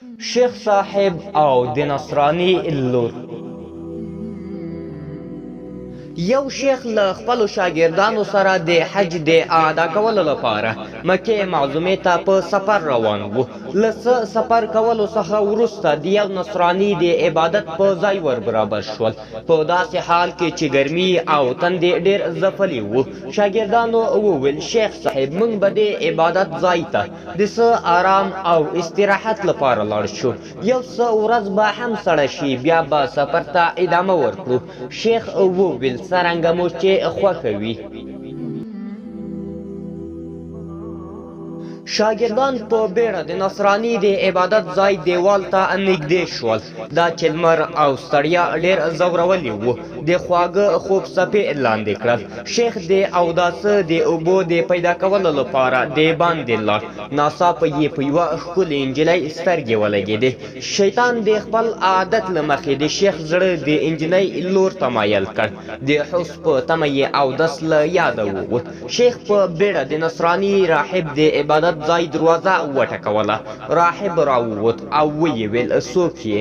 شیخ صاحب او د نصراني لور. یو شیخ له خپلو شاګردانو سره د حج د ادا کولو لپاره مکې معظمې ته په سفر روان و. له سفر کولو څخه وروسته د یو نصراني د عبادت په ځای ور برابر شول. په داسې حال کې چې ګرمي او تندې ډېر ځپلي وو، شاګردانو وویل شیخ صاحب موږ به د عبادت ځای ته د څه آرام او استراحت لپاره لاړ شو، یو څه ورځ به هم سړه شي بیا به سفر ته ادامه ورکړو. شیخ وویل څرنګه مو چې خوښه وي. شاګردان په بیړه د نصراني د عبادت ځای دیوال ته نږدې شول. دا چې لمر او ستړیا ډېر ځورولي وو د خواږه خوب څپې لاندې کړل. شیخ د اوداسه د اوبو د پیدا کولو لپاره د باندې لاړ. ناڅاپه یې په یوه ښکلې نجلۍ سترګې ولګېدې. شیطان د خپل عادت له مخې د شیخ زړه د نجلۍ لور ته مایل کړ. د حوس په تمه یې اودس له یاده ووت. شیخ په بیړه د نصراني راهب د عبادت ځای دروازه وټکوله. راهب راووت او ویې ویل څوک یې؟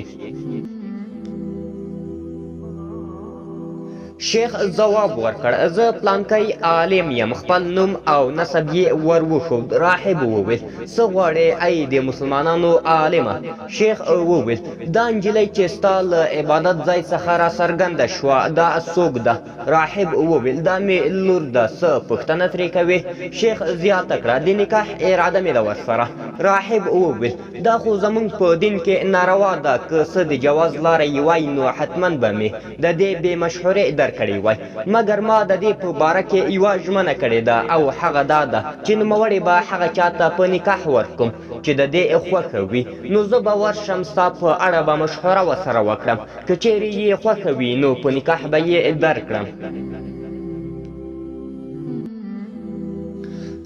شیخ ځواب ورکړ زه پلانکی عالم یم. خپل نوم او نسب یې ور وښود. راهب وویل څه غواړې ای د مسلمانانو عالمه؟ شیخ وویل دا نجلۍ چې ستا له عبادت ځای څخه را څرګنده شوه دا څوک ده؟ راهب وویل دا مې لور ده، څه پوښتنه ترې کوې؟ شیخ زیاته کړه د نکاح اراده مې ده ورسره. راهب وویل دا خو زموږ په دین کې ناروا ده، که څه د جواز لاره یې وای نو حتما به مې د دې بې مشهورې کړی وای، مګر ما د دې په باره کې یوه ژمنه کړې ده او هغه دا ده چې نوموړې به هغه چاته په نکاح ورکړم چې د دې خوښه وي، نو زه به ورشم ستا په اړه به مشوره ورسره وکړم، که چیرې یې خوښه وي نو په نکاح به یې درکړم.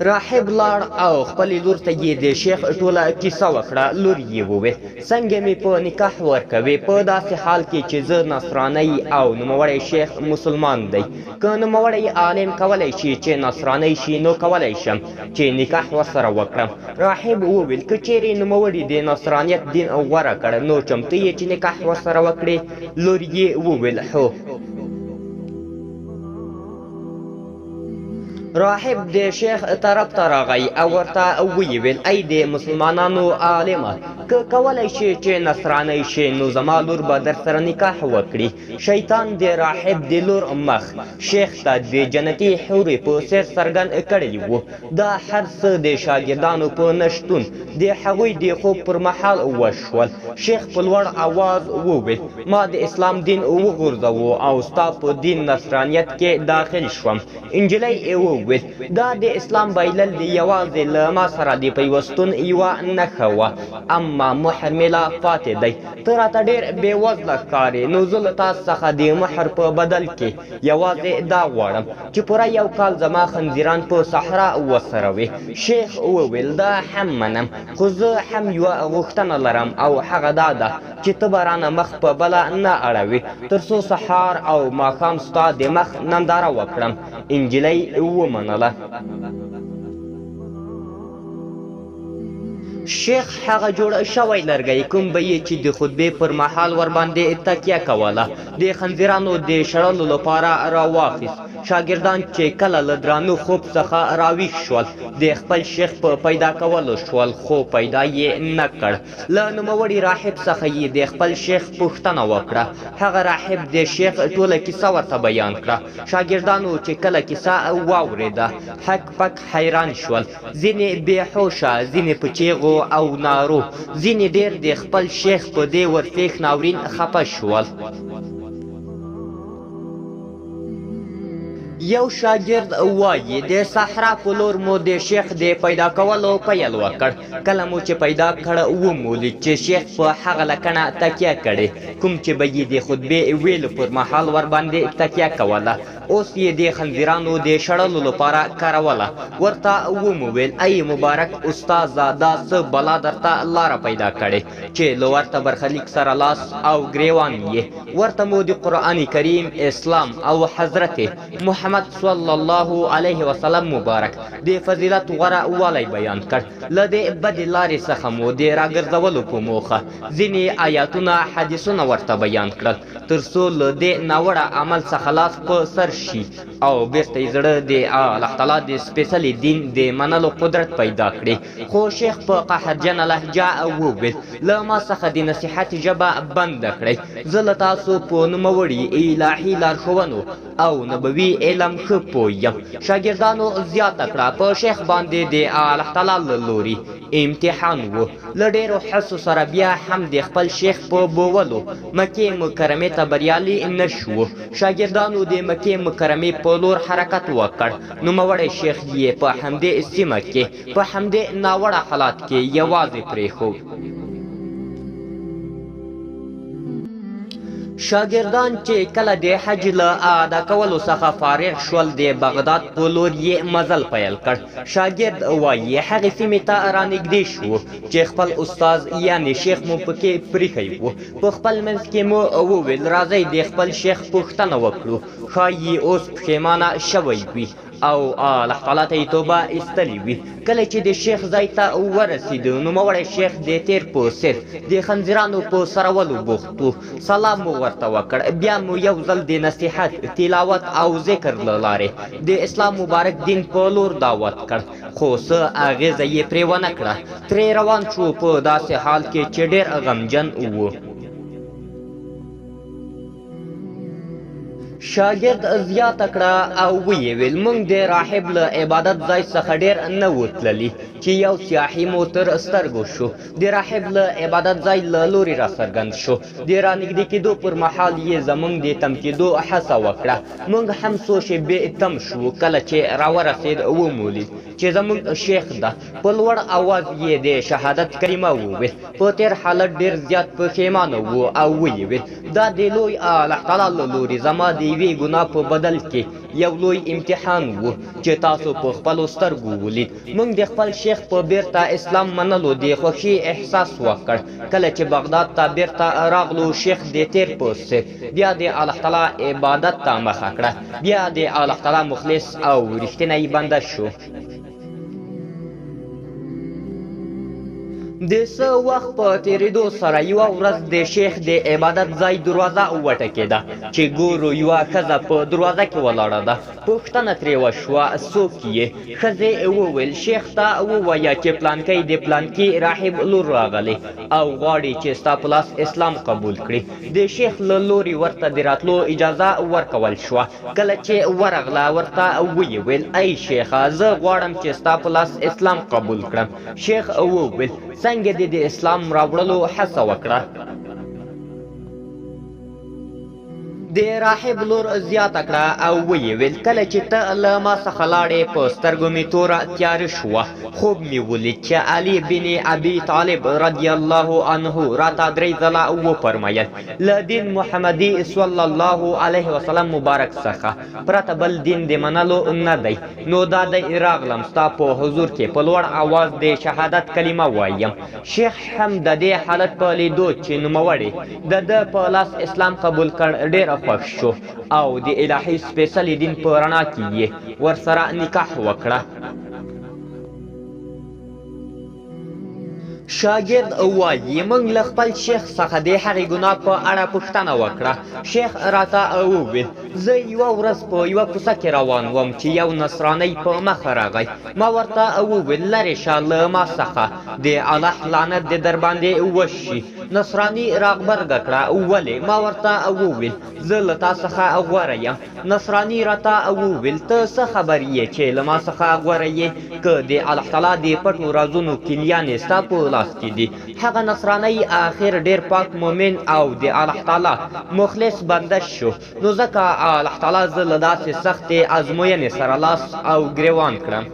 راهب لاړ او خپلې لور ته یې د شیخ ټوله کیسه وکړه. لور یې وویل څنګه مې په نکاح ورکوې په داسې حال کې چې زه نصرانی او نوموړی شیخ مسلمان دی؟ که نوموړی عالم کولی شي چې نصرانی شي نو کولی شم چې نکاح ورسره وکړم. راهب وویل که چیرې نوموړي د نصرانیت دین غوره کړ نو چمتو یې چې نکاح ورسره وکړې؟ لور یې وویل هو. راهب د شیخ طرف ته راغی او ورته ویې ویل ای د مسلمانانو عالمه که کولی شي چې نصرانی شي نو زما لور به در سره نکاح وکړي. شیطان د راهب د لور مخ شیخ ته د جنتي حورې په څېر څرګند کړی و. دا هر څه د شاګردانو په نشتون د هغوی د خوب پر مهال وشول. شیخ په لوړ اواز وویل ما د اسلام دین وغورځوو او ستا په دین نصرانیت کې داخل شوم. نجلۍ وویل دا د اسلام بایلل د یوازې له ما سره د پیوستون یوه نښه وه، اما مهر مې لا پاتې دی. ته راته ډېر بېوزله ښکارې، نو زه له تا څخه د مهر په بدل کې یوازې دا غواړم چې پوره یو کال زما خنزیران په صحرا وسروې. شیخ وویل دا هم منم، خو زه هم یوه غوښتنه لرم او هغه دا ده چې ته به رانه مخ په بله نه اړوې تر څو سهار او ماښام ستا د مخ ننداره وکړم. نجلۍ ومنله. شیخ هغه جوړ شوی لرګی کوم به یې چې د خطبې پر مهال ورباندې تکیه کوله د خنزیرانو د شړلو لپاره راواخیست. شاګردان چې کله له درانه خوب څخه راویښ شول د خپل شیخ په پیدا کولو شول، خو پیدا یې نه کړ. له نوموړي راهب څخه یې د خپل شیخ پوښتنه وکړه. هغه راهب د شیخ ټوله کیسه ورته بیان کړه. شاګردانو چې کله کیسه واورېده هک پک حیران شول، ځینې بېهوشه، ځینې په چیغو او نارو، ځینې ډېر د خپل شیخ په دې ورپېښ ناورین خفه شول. یو شاګرد وایي د صحرا په لور مو د شیخ د پیدا کولو پیل وکړ. کله مو چې پیدا کړ ومولید چې شیخ په هغه لکنه تکیه کړې کوم چې به یې د خطبې ویلو پر مهال ورباندې تکیه کوله. اوس یې د خنزیرانو د شړلو لپاره کاروله. ورته ومو ویل ای مبارک استاذه دا څه بلا درته لاره پیدا کړې چې له ورته برخلیک سره لاس او ګریوان یې. ورته مو د قرآن کریم، اسلام او حضرت محمد محمد صلی الله علیه وسلم مبارک د فضیلت غوره والی بیان کړ. له دې بدې لارې څخه مو د راګرځولو په موخه ځینې آیاتونه حدیثونه ورته بیان کړل تر څو له دې ناوړه عمل څخه لاس په سر شي او بیرته یې زړه د الله تعالی د سپېڅلي دین د منلو قدرت پیدا کړي. خو شیخ په قهرجنه لهجه وویل له ما څخه د نصیحت ژبه بنده کړئ. زه له تاسو په نوموړي الهي لارښوونو او نبوي علم ښه پوه یم. شاګردانو زیاته کړه په شیخ باندې د الله تعالی له لوري امتحان و. له ډېرو حسو سره بیا هم د خپل شیخ په بولو مکې مکرمې ته بریالي نه شو. شاګردانو د مکې مکرمې په لور حرکت وکړ. نوموړی شیخ یې په همدې سیمه کې په همدې ناوړه حالات کې یوازې پرېښود. شاګردان چې کله د حج له ادا کولو څخه فارغ شول د بغداد په لور یې مزل پیل کړ. شاګرد وایي هغې سیمې ته رانږدې شو چې خپل استاز یعنې شیخ مو پکې پریښی و. په خپل منځ کې مو وویل راځئ د خپل شیخ پوښتنه وکړو، ښایي اوس پښیمانه شوی وي او الله تعالی ته یې توبه ایستلې وي. کله چې د شیخ ځای ته ورسېدو نوموړی شیخ د تیر په څېر د خنزیرانو په سرولو بوخت و. سلام مو ورته وکړ. بیا مو یو ځل د نصیحت، تلاوت او ذکر له لارې د اسلام مبارک دین په لور دعوت کړ، خو څه اغېزه یې پرې ونه کړه. ترې روان شو په داسې حال کې چې ډېر غمجن و. شاګرد زیاته کړه او ویې ویل موږ د راهب له عبادت ځای څخه ډېر نه و تللي چې یو سیاحي مو تر سترګو شو. د راهب له عبادت ځای له لوري راڅرګند شو. د رانږدې کېدو پر مهال یې زموږ د تم کېدو هڅه وکړه. موږ هم څو شېبې تم شو. کله چې راورسېد ومولید چې زموږ شیخ ده. په لوړ اواز یې د شهادت کلمه وویل. په تېر حالت ډېر زیات پښیمانه و او ویې ویل دا د لوی الله تعالی له لوري زما د یوې ګناه په بدل کې یو لوی امتحان و چې تاسو په خپلو سترګو ولید. موږ د خپل شیخ په بیرته اسلام منلو د خوښۍ احساس وکړ. کله چې بغداد ته بیرته راغلو شیخ د تیر په څېر بیا د الله تعالی عبادت ته مخه کړه. بیا د الله تعالی مخلص او رښتینی بنده شو. د څه وخت په تېرېدو سره یوه ورځ د شیخ د عبادت ځای دروازه وټکېده چې ګورو یوه ښځه په دروازه کې ولاړه ده. پوښتنه ترې وشوه څوک یې؟ ښځې وویل شیخ ته ووایه چې پلانکی د پلانکي راهب لور راغلی او غواړي چې ستا په لاس اسلام قبول کړي. د شیخ له لوري ورته د راتلو اجازه ورکول شوه. کله چې ورغله ورته ویې ویل ای شیخه زه غواړم چې ستا په لاس اسلام قبول کړم. شیخ وویل څنګه دې د اسلام راوړلو هڅه وکړه؟ د راهب لور زیاته کړه او ویې ویل کله چې ته له ما څخه لاړې په سترګو مې توره تیاره شوه. خوب مې ولید چې علي بن ابي طالب رضی الله عنه راته 3 ځله وفرمیل له دین محمدي صلی الله علیه وسلم مبارک څخه پرته بل دین د منلو نه دی. نو دا دی راغلم ستا په حضور کې په لوړ اواز د شهادت کلمه وایم. شیخ هم د دې حالت په لیدو چې نوموړی د ده په لاس اسلام قبول کړ ډېر خوښ شو او د الهي سپېڅلي دین په رڼا کې یې ورسره نکاح وکړه. شاګرد وایي موږ له خپل شیخ څخه د هغې ګناه په اړه پوښتنه وکړه. شیخ راته وویل زه یوه ورځ په یوه کوڅه کې روان وم چې یو نصرانی په مخه راغی. ما ورته وویل لرې شه له ما څخه د الله لعنت دې در باندې وشي. نصراني راغبرګه کړه. ولې؟ ما ورته وویل زه له تا څخه غوره یم. نصراني راته وویل ته څه خبر یې چې له ما څخه غوره یې؟ که د الله تعالی د پټو رازونو کلیانې ستا په لاس کې دي. هغه نصرانی آخر ډېر پاک مؤمن او د الله تعالی مخلص بنده شو. نو ځکه الله تعالی زه له داسې سختې ازموینې سره لاس او ګریوان کړم.